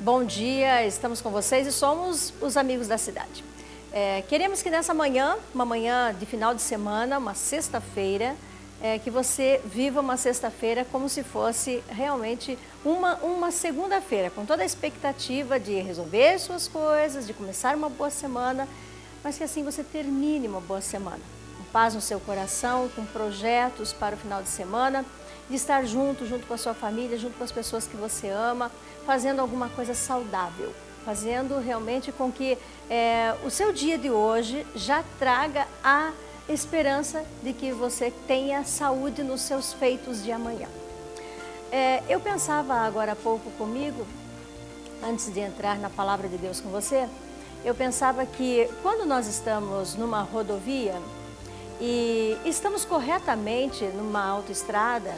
Bom dia, estamos com vocês e somos os amigos da cidade. Queremos que nessa manhã, uma manhã de final de semana, uma sexta-feira, que você viva uma sexta-feira como se fosse realmente uma segunda-feira, com toda a expectativa de resolver suas coisas, de começar uma boa semana, mas que assim você termine uma boa semana. Com paz no seu coração, com projetos para o final de semana, de estar junto com a sua família, junto com as pessoas que você ama, fazendo alguma coisa saudável, fazendo realmente com que o seu dia de hoje já traga a esperança de que você tenha saúde nos seus feitos de amanhã. Eu pensava agora há pouco comigo, antes de entrar na palavra de Deus com você, eu pensava que quando nós estamos numa rodovia e estamos corretamente numa autoestrada,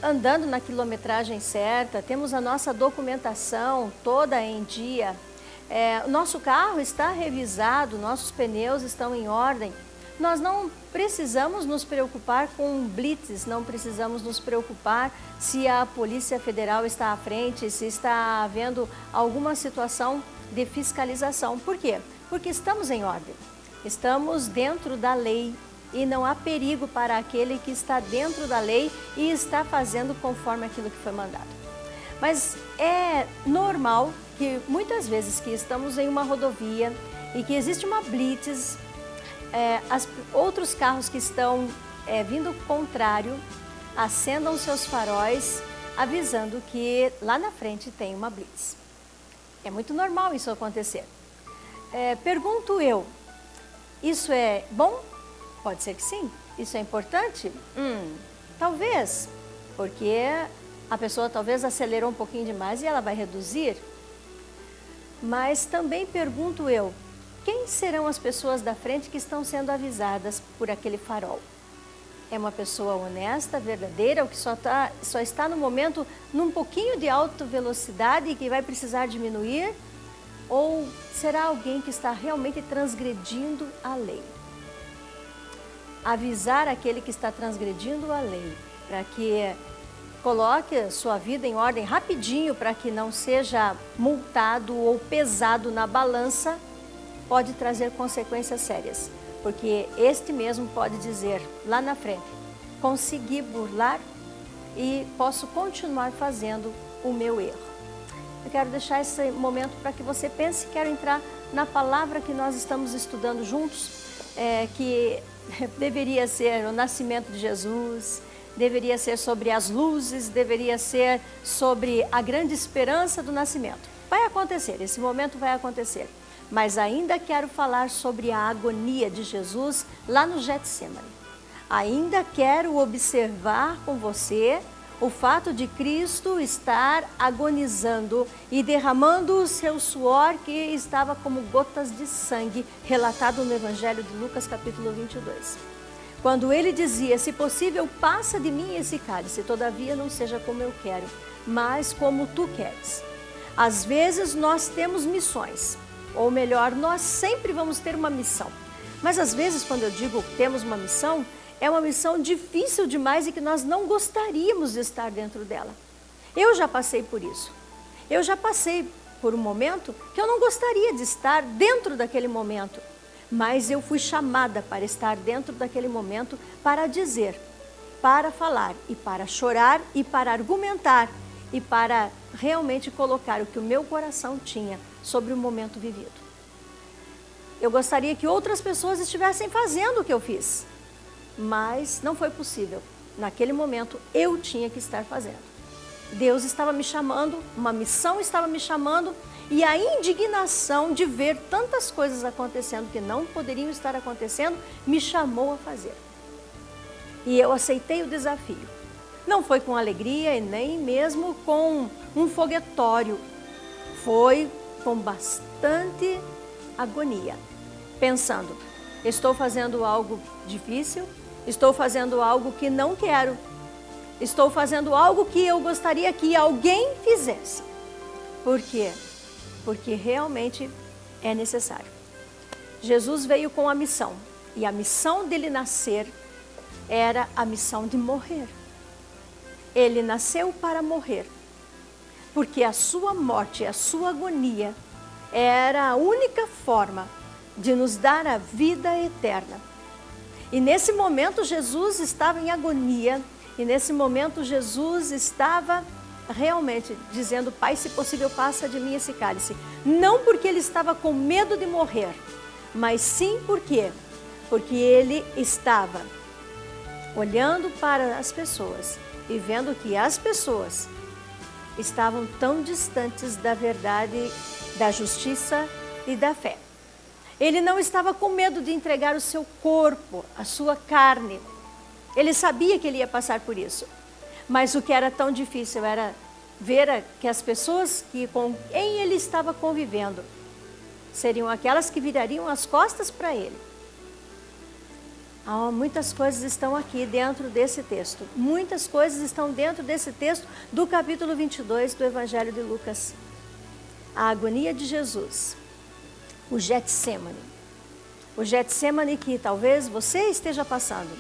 andando na quilometragem certa, temos a nossa documentação toda em dia, o nosso carro está revisado, nossos pneus estão em ordem, nós não precisamos nos preocupar com blitz, não precisamos nos preocupar se a Polícia Federal está à frente, se está havendo alguma situação de fiscalização. Por quê? Porque estamos em ordem, estamos dentro da lei e não há perigo para aquele que está dentro da lei e está fazendo conforme aquilo que foi mandado. Mas é normal que muitas vezes que estamos em uma rodovia e que existe uma blitz, outros carros que estão vindo contrário acendam seus faróis avisando que lá na frente tem uma blitz. É muito normal isso acontecer. Pergunto eu, isso é bom? Pode ser que sim. Isso é importante? Talvez, porque a pessoa talvez acelerou um pouquinho demais e ela vai reduzir. Mas também pergunto eu, quem serão as pessoas da frente que estão sendo avisadas por aquele farol? É uma pessoa honesta, verdadeira, ou que só está no momento num pouquinho de alta velocidade e que vai precisar diminuir? Ou será alguém que está realmente transgredindo a lei? Avisar aquele que está transgredindo a lei, para que coloque a sua vida em ordem rapidinho, para que não seja multado ou pesado na balança, pode trazer consequências sérias, porque este mesmo pode dizer lá na frente, consegui burlar e posso continuar fazendo o meu erro. Eu quero deixar esse momento para que você pense, quero entrar na palavra que nós estamos estudando juntos, que deveria ser o nascimento de Jesus, deveria ser sobre as luzes, deveria ser sobre a grande esperança do nascimento. Vai acontecer, esse momento vai acontecer. Mas ainda quero falar sobre a agonia de Jesus lá no Getsemane. Ainda quero observar com você o fato de Cristo estar agonizando e derramando o seu suor que estava como gotas de sangue, relatado no Evangelho de Lucas, capítulo 22. Quando ele dizia, se possível, passa de mim esse cálice, todavia não seja como eu quero, mas como tu queres. Às vezes nós temos missões, ou melhor, nós sempre vamos ter uma missão. Mas às vezes, quando eu digo que temos uma missão, é uma missão difícil demais e que nós não gostaríamos de estar dentro dela. Eu já passei por isso. Eu já passei por um momento que eu não gostaria de estar dentro daquele momento. Mas eu fui chamada para estar dentro daquele momento para dizer, para falar e para chorar e para argumentar e para realmente colocar o que o meu coração tinha sobre o momento vivido. Eu gostaria que outras pessoas estivessem fazendo o que eu fiz, mas não foi possível. Naquele momento eu tinha que estar fazendo. Deus estava me chamando, uma missão estava me chamando e a indignação de ver tantas coisas acontecendo que não poderiam estar acontecendo me chamou a fazer. E eu aceitei o desafio. Não foi com alegria e nem mesmo com um foguetório. Foi com bastante agonia, pensando, estou fazendo algo difícil, estou fazendo algo que não quero, estou fazendo algo que eu gostaria que alguém fizesse. Por quê? Porque realmente é necessário. Jesus veio com a missão, e a missão dele nascer era a missão de morrer. Ele nasceu para morrer. porque a sua morte, a sua agonia, era a única forma de nos dar a vida eterna. E nesse momento Jesus estava em agonia, e nesse momento Jesus estava realmente dizendo: Pai, se possível, passa de mim esse cálice. Não porque ele estava com medo de morrer, mas sim porque ele estava olhando para as pessoas e vendo que as pessoas estavam tão distantes da verdade, da justiça e da fé. Ele não estava com medo de entregar o seu corpo, a sua carne. Ele sabia que ele ia passar por isso. Mas o que era tão difícil era ver que as pessoas com quem ele estava convivendo seriam aquelas que virariam as costas para ele. Muitas coisas estão aqui dentro desse texto. Muitas coisas estão dentro desse texto do capítulo 22 do Evangelho de Lucas. A agonia de Jesus, o Getsemane. O Getsemane que talvez você esteja passando.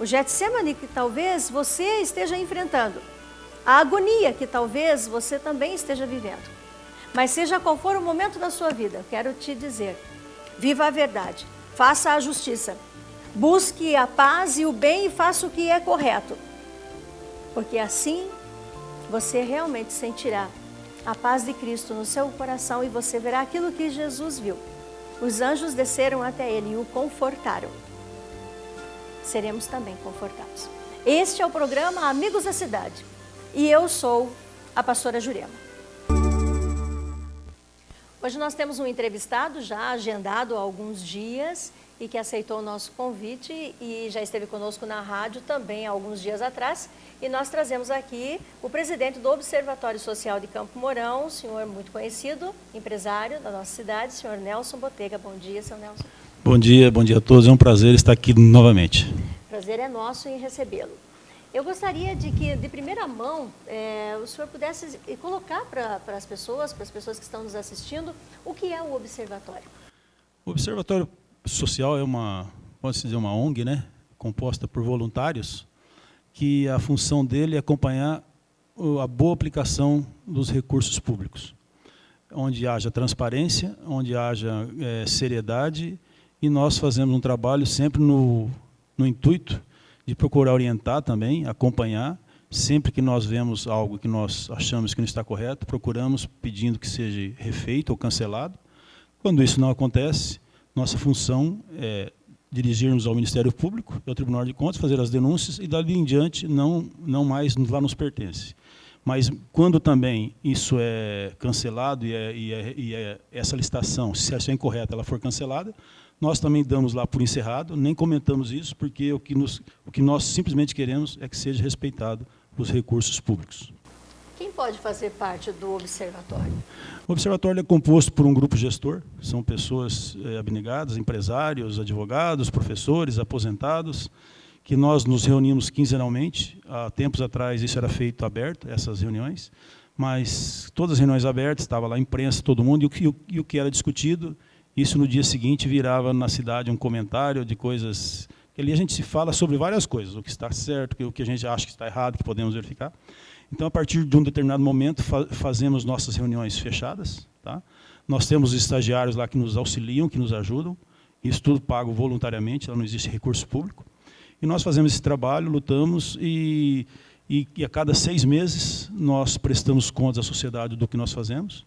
O Getsemane que talvez você esteja enfrentando. A agonia que talvez você também esteja vivendo. Mas seja qual for o momento da sua vida, eu quero te dizer: viva a verdade, faça a justiça, busque a paz e o bem e faça o que é correto. Porque assim você realmente sentirá a paz de Cristo no seu coração e você verá aquilo que Jesus viu. Os anjos desceram até ele e o confortaram. Seremos também confortados. Este é o programa Amigos da Cidade e eu sou a pastora Jurema. Hoje nós temos um entrevistado já agendado há alguns dias e que aceitou o nosso convite e já esteve conosco na rádio também há alguns dias atrás. E nós trazemos aqui o presidente do Observatório Social de Campo Mourão, um senhor muito conhecido, empresário da nossa cidade, senhor Nelson Botega. Bom dia, senhor Nelson. Bom dia a todos. É um prazer estar aqui novamente. Prazer é nosso em recebê-lo. Eu gostaria de que, de primeira mão, o senhor pudesse colocar para as pessoas que estão nos assistindo, o que é o Observatório. O Observatório Social é pode-se dizer, uma ONG, né, composta por voluntários, que a função dele é acompanhar a boa aplicação dos recursos públicos, onde haja transparência, onde haja seriedade, e nós fazemos um trabalho sempre no intuito de procurar orientar também, acompanhar. Sempre que nós vemos algo que nós achamos que não está correto, procuramos pedindo que seja refeito ou cancelado. Quando isso não acontece, nossa função é dirigirmos ao Ministério Público, ao Tribunal de Contas, fazer as denúncias e dali em diante não mais lá nos pertence. Mas quando também isso é cancelado e essa licitação, se é incorreta, ela for cancelada, nós também damos lá por encerrado, nem comentamos isso, porque o que nós simplesmente queremos é que seja respeitado os recursos públicos. Quem pode fazer parte do Observatório? O Observatório é composto por um grupo gestor, são pessoas abnegadas, empresários, advogados, professores, aposentados, que nós nos reunimos quinzenalmente. Há tempos atrás isso era feito aberto, essas reuniões, mas todas as reuniões abertas, estava lá a imprensa, todo mundo, e o que era discutido, isso no dia seguinte virava na cidade um comentário de coisas, que ali a gente se fala sobre várias coisas, o que está certo, o que a gente acha que está errado, que podemos verificar. Então, a partir de um determinado momento, fazemos nossas reuniões fechadas. Tá? Nós temos estagiários lá que nos auxiliam, que nos ajudam, isso tudo pago voluntariamente, lá não existe recurso público. E nós fazemos esse trabalho, lutamos, e a cada 6 meses nós prestamos contas à sociedade do que nós fazemos.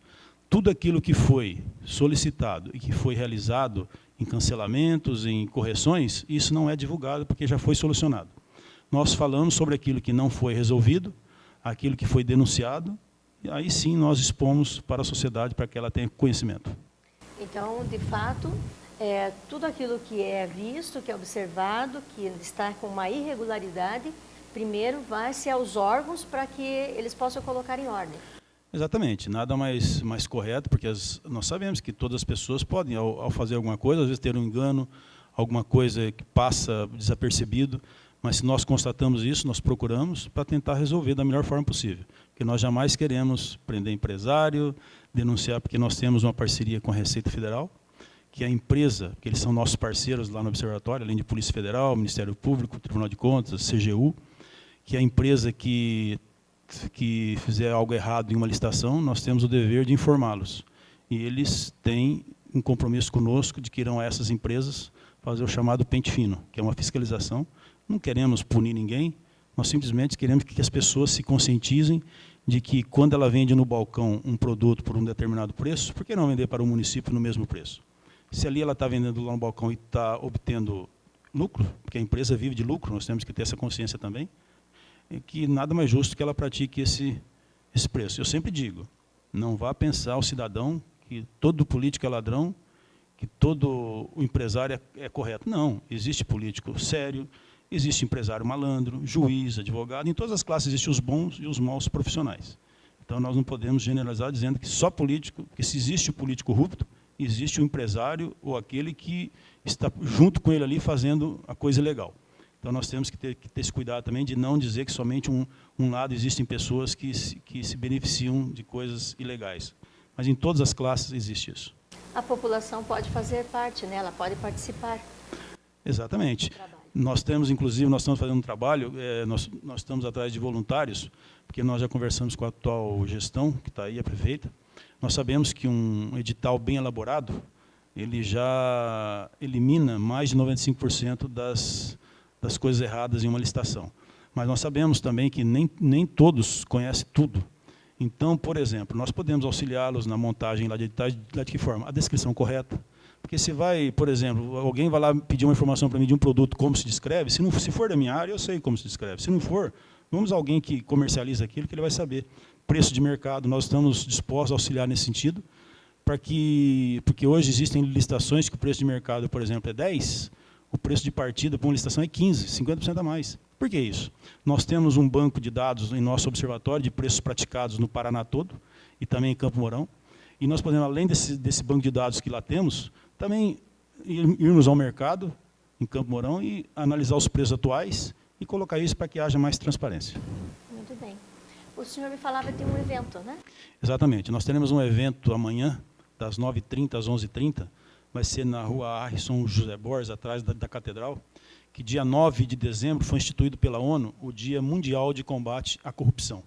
Tudo aquilo que foi solicitado e que foi realizado em cancelamentos, em correções, isso não é divulgado porque já foi solucionado. Nós falamos sobre aquilo que não foi resolvido, aquilo que foi denunciado, e aí sim nós expomos para a sociedade para que ela tenha conhecimento. Então, de fato, tudo aquilo que é visto, que é observado, que está com uma irregularidade, primeiro vai-se aos órgãos para que eles possam colocar em ordem. Exatamente, nada mais correto, porque nós sabemos que todas as pessoas podem, ao fazer alguma coisa, às vezes ter um engano, alguma coisa que passa desapercebido, mas se nós constatamos isso, nós procuramos para tentar resolver da melhor forma possível. Porque nós jamais queremos prender empresário, denunciar, porque nós temos uma parceria com a Receita Federal, que a empresa, que eles são nossos parceiros lá no Observatório, além de Polícia Federal, Ministério Público, Tribunal de Contas, CGU, que é a empresa que que fizer algo errado em uma licitação, nós temos o dever de informá-los. E eles têm um compromisso conosco de que irão a essas empresas fazer o chamado pente fino, que é uma fiscalização. Não queremos punir ninguém, nós simplesmente queremos que as pessoas se conscientizem de que, quando ela vende no balcão um produto por um determinado preço, por que não vender para o município no mesmo preço? Se ali ela está vendendo lá no balcão e está obtendo lucro, porque a empresa vive de lucro, nós temos que ter essa consciência também, é que nada mais justo que ela pratique esse preço. Eu sempre digo, não vá pensar o cidadão que todo político é ladrão, que todo o empresário é correto. Não, existe político sério, existe empresário malandro, juiz, advogado, em todas as classes existem os bons e os maus profissionais. Então, nós não podemos generalizar dizendo que só político, porque se existe o político corrupto, existe o empresário ou aquele que está junto com ele ali fazendo a coisa legal. Então, nós temos que ter esse cuidado também de não dizer que somente um lado existem pessoas que se beneficiam de coisas ilegais. Mas em todas as classes existe isso. A população pode fazer parte, né? Ela pode participar. Exatamente. Nós temos, inclusive, nós estamos fazendo um trabalho, nós estamos atrás de voluntários, porque nós já conversamos com a atual gestão, que está aí, a prefeita. Nós sabemos que um edital bem elaborado, ele já elimina mais de 95% das coisas erradas em uma licitação. Mas nós sabemos também que nem todos conhecem tudo. Então, por exemplo, nós podemos auxiliá-los na montagem lá de editais, de que forma? A descrição correta. Porque se vai, por exemplo, alguém vai lá pedir uma informação para mim de um produto, como se descreve, se for da minha área, eu sei como se descreve. Se não for, vamos a alguém que comercializa aquilo, que ele vai saber. Preço de mercado, nós estamos dispostos a auxiliar nesse sentido, porque hoje existem licitações que o preço de mercado, por exemplo, é 10, o preço de partida para uma licitação é 15, 50% a mais. Por que isso? Nós temos um banco de dados em nosso observatório de preços praticados no Paraná todo, e também em Campo Mourão, e nós podemos, além desse banco de dados que lá temos, também irmos ao mercado, em Campo Mourão, e analisar os preços atuais e colocar isso para que haja mais transparência. Muito bem. O senhor me falava de um evento, né? Exatamente. Nós teremos um evento amanhã, das 9h30 às 11h30, vai ser na rua Harrison José Borges, atrás da Catedral, que dia 9 de dezembro foi instituído pela ONU o Dia Mundial de Combate à Corrupção.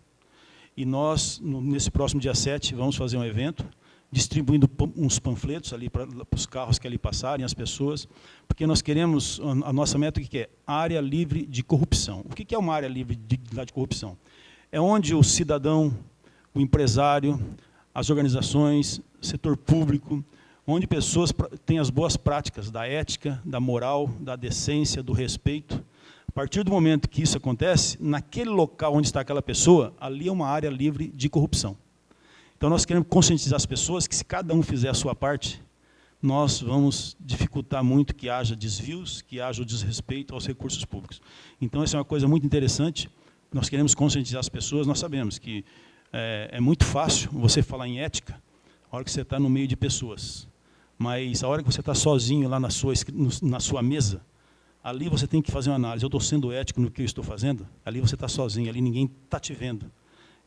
E nós, nesse próximo dia 7, vamos fazer um evento, distribuindo uns panfletos ali para os carros que ali passarem, as pessoas, porque nós queremos, a nossa meta, o que é? Área livre de corrupção. O que é uma área livre de corrupção? É onde o cidadão, o empresário, as organizações, o setor público, onde pessoas têm as boas práticas da ética, da moral, da decência, do respeito. A partir do momento que isso acontece, naquele local onde está aquela pessoa, ali é uma área livre de corrupção. Então, nós queremos conscientizar as pessoas que, se cada um fizer a sua parte, nós vamos dificultar muito que haja desvios, que haja o desrespeito aos recursos públicos. Então, essa é uma coisa muito interessante. Nós queremos conscientizar as pessoas. Nós sabemos que é muito fácil você falar em ética a hora que você está no meio de pessoas. Mas a hora que você está sozinho lá na sua mesa, ali você tem que fazer uma análise. Eu estou sendo ético no que eu estou fazendo? Ali você está sozinho, ali ninguém está te vendo.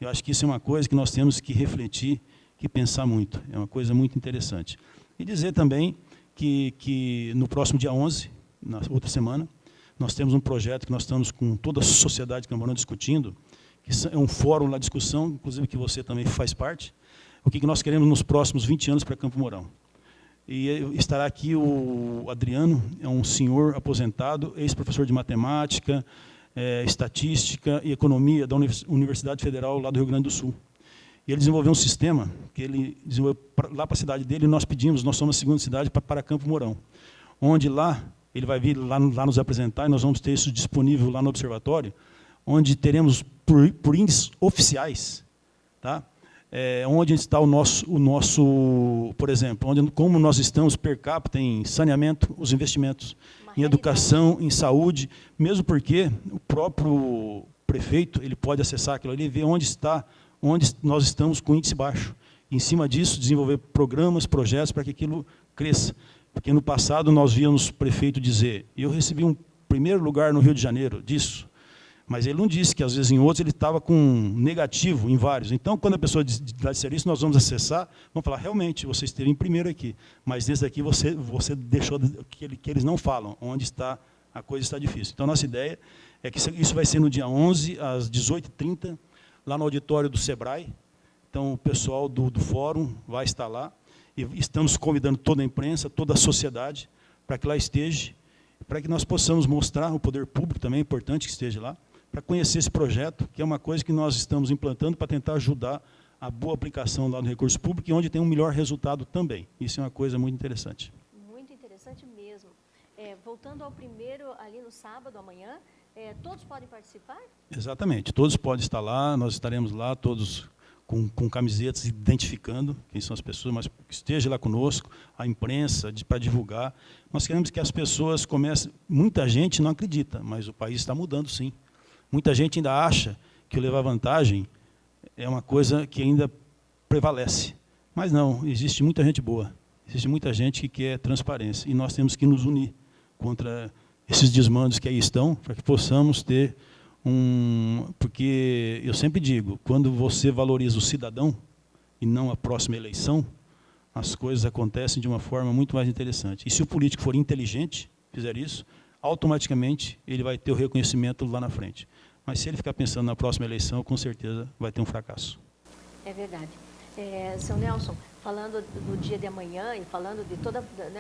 Eu acho que isso é uma coisa que nós temos que refletir, que pensar muito. É uma coisa muito interessante. E dizer também que no próximo dia 11, na outra semana, nós temos um projeto que nós estamos com toda a sociedade de Campo Mourão discutindo, que é um fórum lá de discussão, inclusive que você também faz parte, o que nós queremos nos próximos 20 anos para Campo Mourão. E estará aqui o Adriano, é um senhor aposentado, ex-professor de matemática, estatística e economia da Universidade Federal lá do Rio Grande do Sul. E ele desenvolveu um sistema que ele desenvolveu lá para a cidade dele, e nós somos a segunda cidade para Campo Mourão, onde lá, ele vai vir lá nos apresentar, e nós vamos ter isso disponível lá no observatório, onde teremos por índices oficiais, tá? Onde está o nosso, por exemplo, como nós estamos per capita em saneamento, os investimentos, em educação, em saúde, mesmo porque o próprio prefeito ele pode acessar aquilo ali e ver onde nós estamos com índice baixo. E, em cima disso, desenvolver programas, projetos para que aquilo cresça. Porque no passado nós víamos o prefeito dizer, eu recebi um primeiro lugar no Rio de Janeiro disso, mas ele não disse que, às vezes, em outros, ele estava com negativo em vários. Então, quando a pessoa disser isso, nós vamos acessar, vamos falar, realmente, você esteve em primeiro aqui, mas nesse aqui você deixou que eles não falam, onde está, a coisa está difícil. Então, a nossa ideia é que isso vai ser no dia 11, às 18h30, lá no auditório do Sebrae. Então, o pessoal do fórum vai estar lá. E estamos convidando toda a imprensa, toda a sociedade, para que lá esteja, para que nós possamos mostrar, o poder público também é importante que esteja lá, para conhecer esse projeto, que é uma coisa que nós estamos implantando para tentar ajudar a boa aplicação lá do recurso público e onde tem um melhor resultado também. Isso é uma coisa muito interessante. Muito interessante mesmo. Voltando ao primeiro, ali no sábado, amanhã, todos podem participar? Exatamente, todos podem estar lá, nós estaremos lá, todos com camisetas, identificando quem são as pessoas, mas que esteja lá conosco, a imprensa, para divulgar. Nós queremos que as pessoas comecem... Muita gente não acredita, mas o país está mudando, sim. Muita gente ainda acha que o levar vantagem é uma coisa que ainda prevalece. Mas não, existe muita gente boa, existe muita gente que quer transparência, e nós temos que nos unir contra esses desmandos que aí estão, para que possamos ter porque eu sempre digo, quando você valoriza o cidadão e não a próxima eleição, as coisas acontecem de uma forma muito mais interessante. E se o político for inteligente, fizer isso, automaticamente ele vai ter o reconhecimento lá na frente. Mas se ele ficar pensando na próxima eleição, com certeza vai ter um fracasso. É verdade. Seu Nelson, falando do dia de amanhã e falando de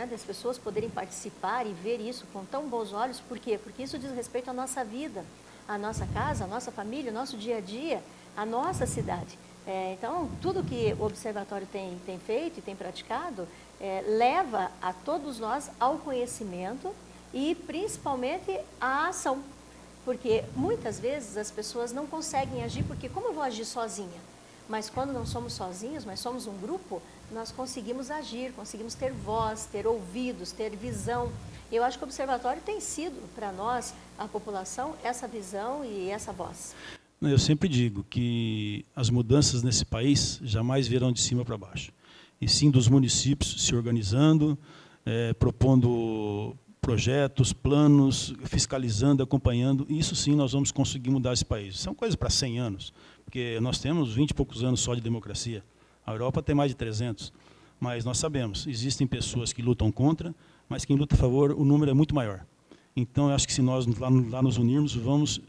das pessoas poderem participar e ver isso com tão bons olhos, por quê? Porque isso diz respeito à nossa vida, à nossa casa, à nossa família, ao nosso dia a dia, à nossa cidade. Então, tudo que o Observatório tem feito e tem praticado leva a todos nós ao conhecimento e, principalmente, à ação. Porque, muitas vezes, as pessoas não conseguem agir, porque como eu vou agir sozinha? Mas quando não somos sozinhos, mas somos um grupo, nós conseguimos agir, conseguimos ter voz, ter ouvidos, ter visão. Eu acho que o Observatório tem sido, para nós, a população, essa visão e essa voz. Eu sempre digo que as mudanças nesse país jamais virão de cima para baixo. E sim dos municípios se organizando, propondo projetos, planos, fiscalizando, acompanhando. E isso sim nós vamos conseguir mudar esse país. São coisas para 100 anos, porque nós temos 20 e poucos anos só de democracia. A Europa tem mais de 300. Mas nós sabemos, existem pessoas que lutam contra, mas quem luta a favor, o número é muito maior. Então, eu acho que se nós lá nos unirmos, vamos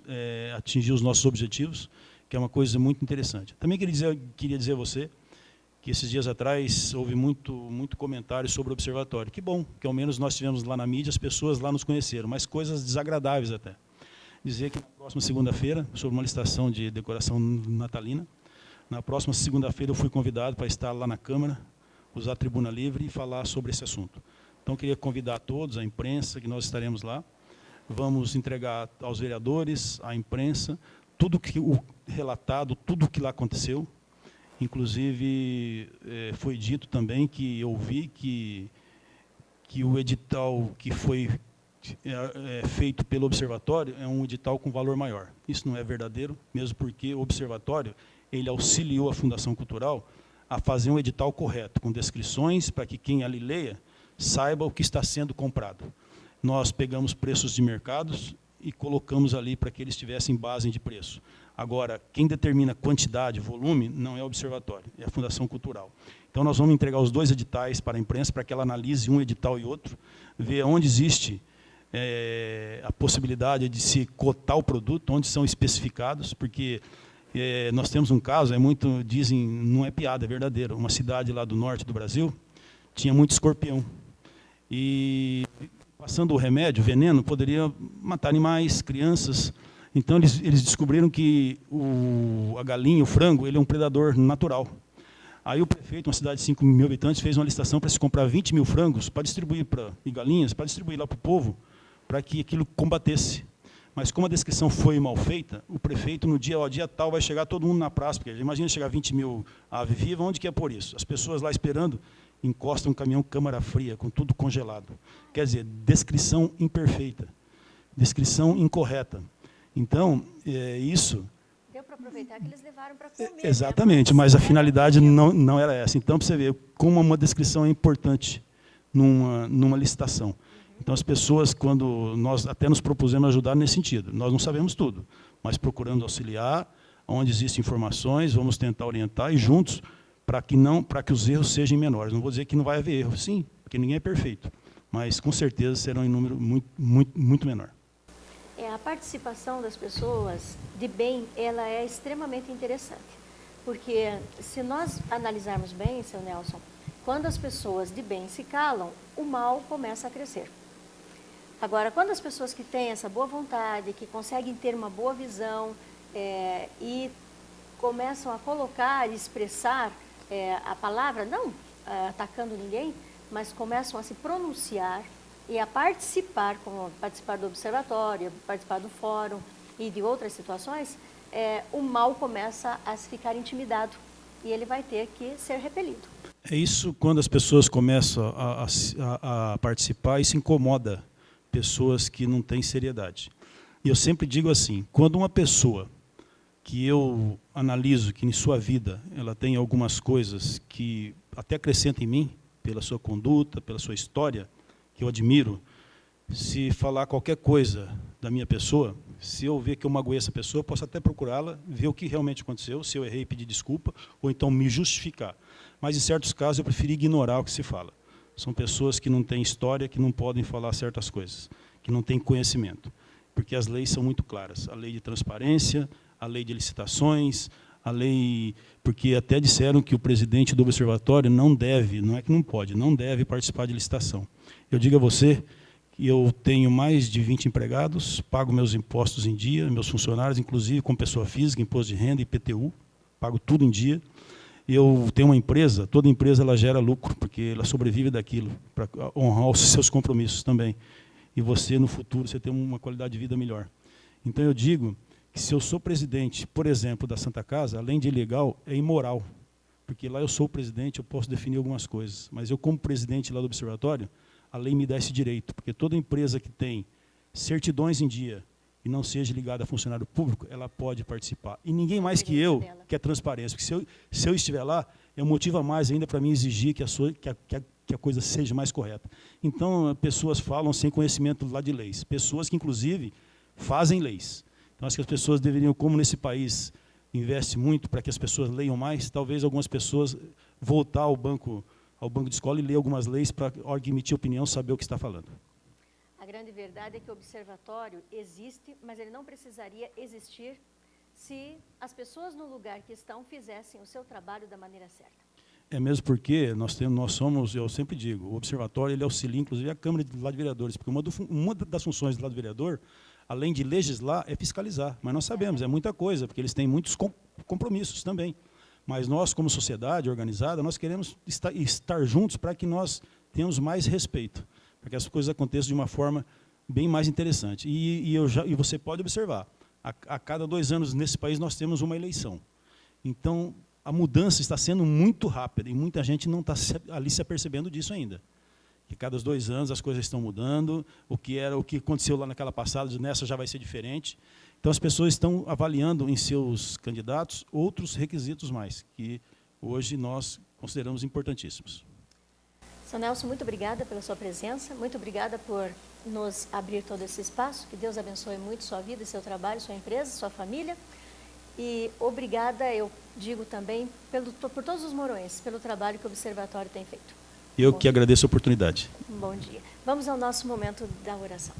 atingir os nossos objetivos, que é uma coisa muito interessante. Também queria dizer a você que esses dias atrás houve muito comentário sobre o Observatório. Que bom, que ao menos nós tivemos lá na mídia, as pessoas lá nos conheceram, mas coisas desagradáveis até. Dizer que na próxima segunda-feira, sobre uma licitação de decoração natalina, na próxima segunda-feira eu fui convidado para estar lá na Câmara, usar a tribuna livre e falar sobre esse assunto. Então, queria convidar a todos, a imprensa, que nós estaremos lá. Vamos entregar aos vereadores, à imprensa, tudo que relatado, tudo o que lá aconteceu. Inclusive, foi dito também que eu vi que o edital que foi feito pelo Observatório é um edital com valor maior. Isso não é verdadeiro, mesmo porque o Observatório ele auxiliou a Fundação Cultural a fazer um edital correto, com descrições para que quem ali leia saiba o que está sendo comprado. Nós pegamos preços de mercados e colocamos ali para que eles tivessem base de preço. Agora, quem determina quantidade, volume, não é o Observatório, é a Fundação Cultural. Então, nós vamos entregar os dois editais para a imprensa, para que ela analise um edital e outro, ver onde existe a possibilidade de se cotar o produto, onde são especificados, porque nós temos um caso, dizem, não é piada, é verdadeiro, uma cidade lá do norte do Brasil, tinha muito escorpião. E passando o remédio, o veneno, poderia matar animais, crianças. Então, eles descobriram que a galinha, o frango, ele é um predador natural. Aí o prefeito, uma cidade de 5 mil habitantes, fez uma licitação para se comprar 20 mil frangos para distribuir e galinhas, para distribuir lá para o povo, para que aquilo combatesse. Mas como a descrição foi mal feita, o prefeito, no dia tal, vai chegar todo mundo na praça, porque imagina chegar 20 mil aves vivas, onde que é por isso? As pessoas lá esperando, encostam um caminhão câmara fria, com tudo congelado. Quer dizer, descrição imperfeita, descrição incorreta. Então, isso... Deu para aproveitar que eles levaram para comer. Exatamente, mas a finalidade não era essa. Então, para você ver como uma descrição é importante numa licitação. Então, as pessoas, quando nós até nos propusemos ajudar nesse sentido, nós não sabemos tudo, mas procurando auxiliar, onde existem informações, vamos tentar orientar e juntos, para que os erros sejam menores. Não vou dizer que não vai haver erro, sim, porque ninguém é perfeito, mas com certeza serão em número muito menor. A participação das pessoas de bem, ela é extremamente interessante, porque se nós analisarmos bem, seu Nelson, quando as pessoas de bem se calam, o mal começa a crescer. Agora, quando as pessoas que têm essa boa vontade, que conseguem ter uma boa visão e começam a colocar e expressar a palavra, não atacando ninguém, mas começam a se pronunciar e a participar, como participar do observatório, participar do fórum e de outras situações, o mal começa a ficar intimidado e ele vai ter que ser repelido. É isso quando as pessoas começam a participar, isso incomoda pessoas que não têm seriedade. E eu sempre digo assim, quando uma pessoa que eu analiso que em sua vida ela tem algumas coisas que até acrescentam em mim, pela sua conduta, pela sua história, que eu admiro, se falar qualquer coisa da minha pessoa, se eu ver que eu magoei essa pessoa, eu posso até procurá-la, ver o que realmente aconteceu, se eu errei, pedir desculpa, ou então me justificar. Mas, em certos casos, eu prefiro ignorar o que se fala. São pessoas que não têm história, que não podem falar certas coisas, que não têm conhecimento, porque as leis são muito claras. A lei de transparência, a lei de licitações, a lei... Porque até disseram que o presidente do observatório não deve, não é que não pode, não deve participar de licitação. Eu digo a você que eu tenho mais de 20 empregados, pago meus impostos em dia, meus funcionários, inclusive com pessoa física, imposto de renda, IPTU, pago tudo em dia. Eu tenho uma empresa, toda empresa ela gera lucro, porque ela sobrevive daquilo, para honrar os seus compromissos também. E você, no futuro, você tem uma qualidade de vida melhor. Então, eu digo que se eu sou presidente, por exemplo, da Santa Casa, além de ilegal, é imoral. Porque lá eu sou o presidente, eu posso definir algumas coisas. Mas eu, como presidente lá do observatório, a lei me dá esse direito. Porque toda empresa que tem certidões em dia e não seja ligada a funcionário público, ela pode participar. E ninguém mais que eu quer transparência. Porque se eu estiver lá, é um motivo a mais ainda para mim exigir que a coisa seja mais correta. Então, pessoas falam sem conhecimento lá de leis. Pessoas que, inclusive, fazem leis. Então, acho que as pessoas deveriam, como nesse país investe muito para que as pessoas leiam mais, talvez algumas pessoas voltar ao banco de escola e ler algumas leis para, ao emitir opinião, saber o que está falando. A grande verdade é que o observatório existe, mas ele não precisaria existir se as pessoas no lugar que estão fizessem o seu trabalho da maneira certa. É mesmo porque nós somos, eu sempre digo, o observatório ele auxilia, inclusive, a Câmara de Vereadores, porque uma das funções do lado do vereador, além de legislar, é fiscalizar. Mas nós sabemos, é muita coisa, porque eles têm muitos compromissos também. Mas nós, como sociedade organizada, nós queremos estar juntos para que nós tenhamos mais respeito, para que as coisas aconteçam de uma forma bem mais interessante. E você pode observar, a cada 2 anos nesse país nós temos uma eleição. Então, a mudança está sendo muito rápida e muita gente não está ali se apercebendo disso ainda. Que cada 2 anos as coisas estão mudando, o que aconteceu lá naquela passada, nessa já vai ser diferente. Então, as pessoas estão avaliando em seus candidatos outros requisitos mais, que hoje nós consideramos importantíssimos. Sr. Nelson, muito obrigada pela sua presença, muito obrigada por nos abrir todo esse espaço, que Deus abençoe muito sua vida, seu trabalho, sua empresa, sua família. E obrigada, eu digo também, por todos os Mourões, pelo trabalho que o Observatório tem feito. Eu que agradeço a oportunidade. Um bom dia. Vamos ao nosso momento da oração.